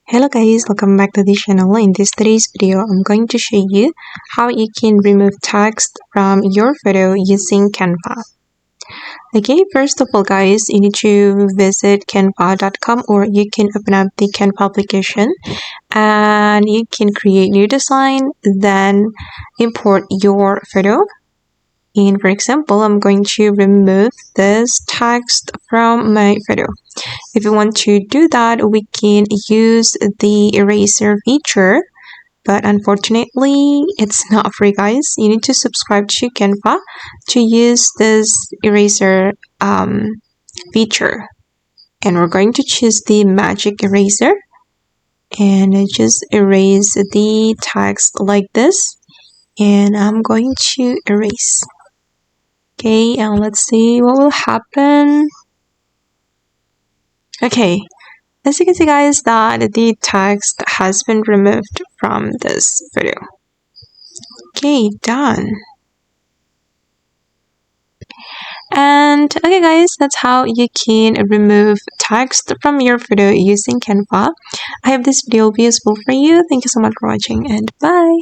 Hello guys, welcome back to the channel. In today's video, I'm going to show you how you can remove text from your photo using Canva. Okay, first of all guys, you need to visit canva.com, or you can open up the Canva application and you can create new design, then import your photo. And for example, I'm going to remove this text from my photo. If you want to do that, we can use the eraser feature, but unfortunately, it's not free, guys. You need to subscribe to Canva to use this eraser feature. And we're going to choose the Magic Eraser and just erase the text like this. And I'm going to erase. Okay, and let's see what will happen. Okay, as you can see guys, that the text has been removed from this photo. Okay, done. And okay guys, that's how you can remove text from your photo using Canva. I hope this video will be useful for you. Thank you so much for watching, and bye.